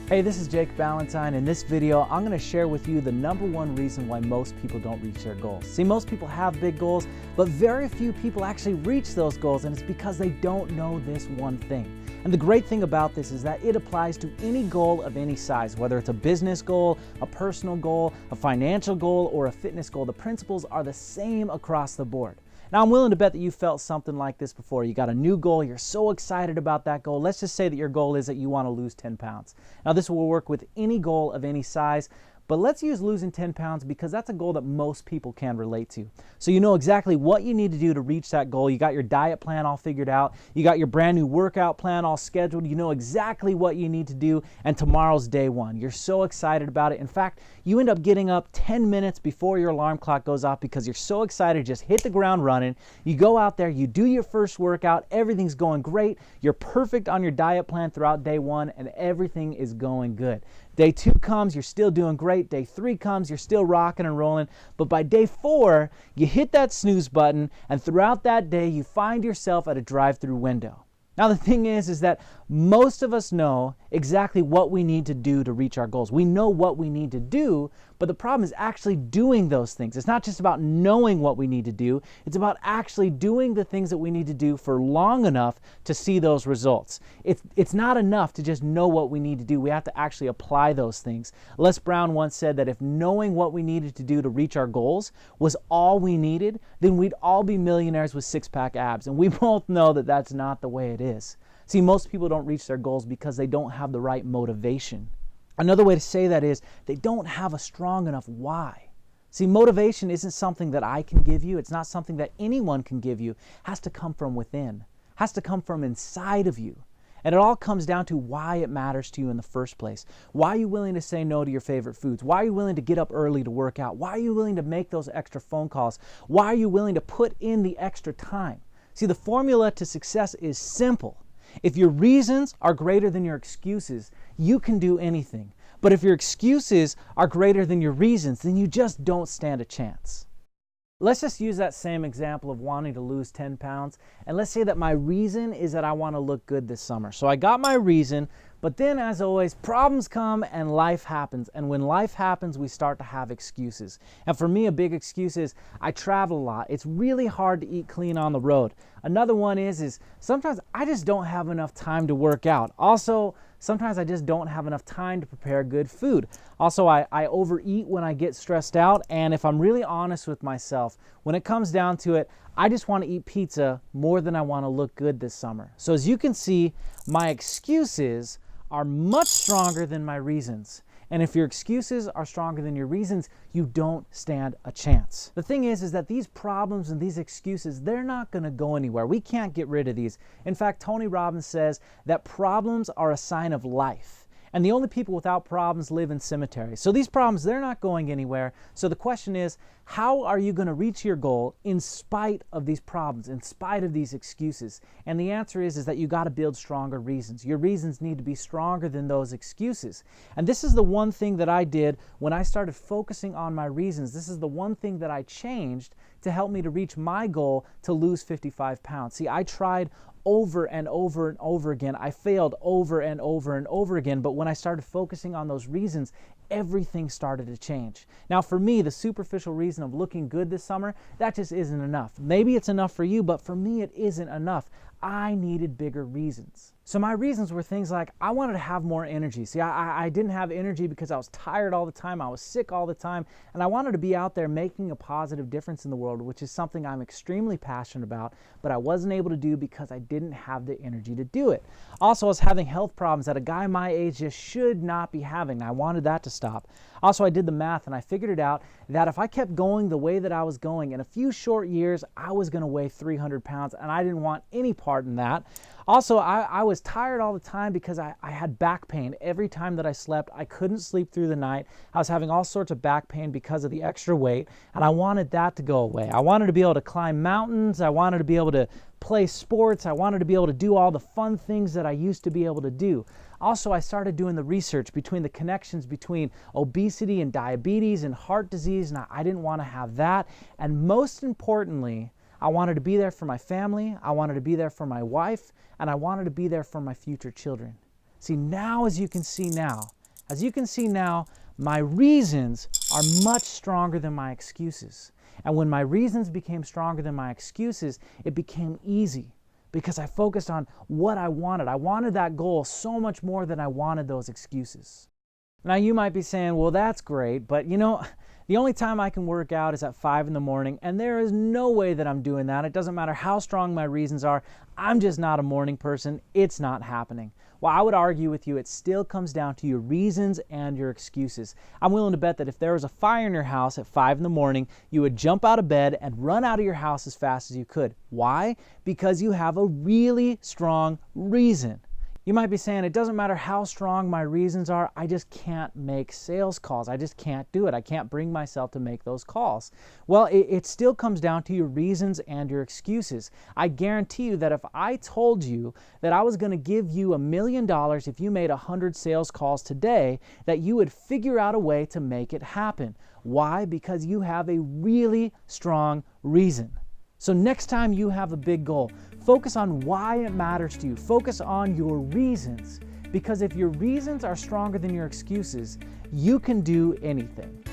Hey, this is Jake Ballentine. In this video, I'm going to share with you the #1 reason why most people don't reach their goals. See, most people have big goals, but very few people actually reach those goals, and it's because they don't know this one thing. And the great thing about this is that it applies to any goal of any size, whether it's a business goal, a personal goal, a financial goal, or a fitness goal. The principles are the same across the board. Now, I'm willing to bet that you felt something like this before. You got a new goal, you're so excited about that goal. Let's just say that your goal is that you want to lose 10 pounds. Now, this will work with any goal of any size, but let's use losing 10 pounds because that's a goal that most people can relate to. So you know exactly what you need to do to reach that goal. You got your diet plan all figured out. You got your brand new workout plan all scheduled. You know exactly what you need to do, and tomorrow's day one. You're so excited about it. In fact, you end up getting up 10 minutes before your alarm clock goes off because you're so excited, just hit the ground running. You go out there, you do your first workout, everything's going great. You're perfect on your diet plan throughout day one, and everything is going good. Day 2 comes, you're still doing great. Day 3 comes, you're still rocking and rolling. But by day 4, you hit that snooze button, and throughout that day, you find yourself at a drive-through window. Now, the thing is that most of us know exactly what we need to do to reach our goals. We know what we need to do, but the problem is actually doing those things. It's not just about knowing what we need to do. It's about actually doing the things that we need to do for long enough to see those results. It's not enough to just know what we need to do. We have to actually apply those things. Les Brown once said that if knowing what we needed to do to reach our goals was all we needed, then we'd all be millionaires with six-pack abs. And we both know that that's not the way it is. See, most people don't reach their goals because they don't have the right motivation. Another way to say that is they don't have a strong enough why. See, motivation isn't something that I can give you. It's not something that anyone can give you. It has to come from within. It has to come from inside of you. And it all comes down to why it matters to you in the first place. Why are you willing to say no to your favorite foods? Why are you willing to get up early to work out? Why are you willing to make those extra phone calls? Why are you willing to put in the extra time? See, the formula to success is simple. If your reasons are greater than your excuses, you can do anything. But if your excuses are greater than your reasons, then you just don't stand a chance. Let's just use that same example of wanting to lose 10 pounds. And let's say that my reason is that I want to look good this summer. So I got my reason, but then as always, problems come and life happens. And when life happens, we start to have excuses. And for me, a big excuse is I travel a lot. It's really hard to eat clean on the road. Another one is sometimes I just don't have enough time to work out. Also, sometimes I just don't have enough time to prepare good food. Also, I overeat when I get stressed out. And if I'm really honest with myself, when it comes down to it, I just want to eat pizza more than I want to look good this summer. So as you can see, my excuses are much stronger than my reasons. And if your excuses are stronger than your reasons, you don't stand a chance. The thing is that these problems and these excuses, they're not going to go anywhere. We can't get rid of these. In fact, Tony Robbins says that problems are a sign of life. And the only people without problems live in cemeteries. So these problems, they're not going anywhere. So the question is, how are you going to reach your goal in spite of these problems, in spite of these excuses? And the answer is that you got to build stronger reasons. Your reasons need to be stronger than those excuses. And this is the one thing that I did when I started focusing on my reasons. This is the one thing that I changed to help me to reach my goal to lose 55 pounds. See, I tried over and over and over again. I failed over and over and over again, but when I started focusing on those reasons, everything started to change. Now for me, the superficial reason of looking good this summer, that just isn't enough. Maybe it's enough for you, but for me it isn't enough. I needed bigger reasons. So my reasons were things like I wanted to have more energy. See, I didn't have energy because I was tired all the time, I was sick all the time, and I wanted to be out there making a positive difference in the world, which is something I'm extremely passionate about, but I wasn't able to do because I didn't have the energy to do it. Also, I was having health problems that a guy my age just should not be having. I wanted that to stop. Also, I did the math and I figured it out that if I kept going the way that I was going, in a few short years, I was going to weigh 300 pounds, and I didn't want any part in that. Also, I was tired all the time because I had back pain. Every time that I slept, I couldn't sleep through the night. I was having all sorts of back pain because of the extra weight, and I wanted that to go away. I wanted to be able to climb mountains. I wanted to be able to play sports. I wanted to be able to do all the fun things that I used to be able to do. Also, I started doing the research between the connections between obesity and diabetes and heart disease, and I didn't want to have that. And most importantly, I wanted to be there for my family, I wanted to be there for my wife, and I wanted to be there for my future children. See, now, as you can see now, As you can see now, my reasons are much stronger than my excuses. And when my reasons became stronger than my excuses, it became easy because I focused on what I wanted. I wanted that goal so much more than I wanted those excuses. Now you might be saying, well, that's great, but the only time I can work out is at 5 in the morning, and there is no way that I'm doing that. It doesn't matter how strong my reasons are. I'm just not a morning person. It's not happening. Well, I would argue with you, it still comes down to your reasons and your excuses. I'm willing to bet that if there was a fire in your house at 5 in the morning, you would jump out of bed and run out of your house as fast as you could. Why? Because you have a really strong reason. You might be saying, it doesn't matter how strong my reasons are, I just can't make sales calls. I just can't do it. I can't bring myself to make those calls. Well, it still comes down to your reasons and your excuses. I guarantee you that if I told you that I was going to give you $1 million if you made 100 sales calls today, that you would figure out a way to make it happen. Why? Because you have a really strong reason. So next time you have a big goal, focus on why it matters to you. Focus on your reasons. Because if your reasons are stronger than your excuses, you can do anything.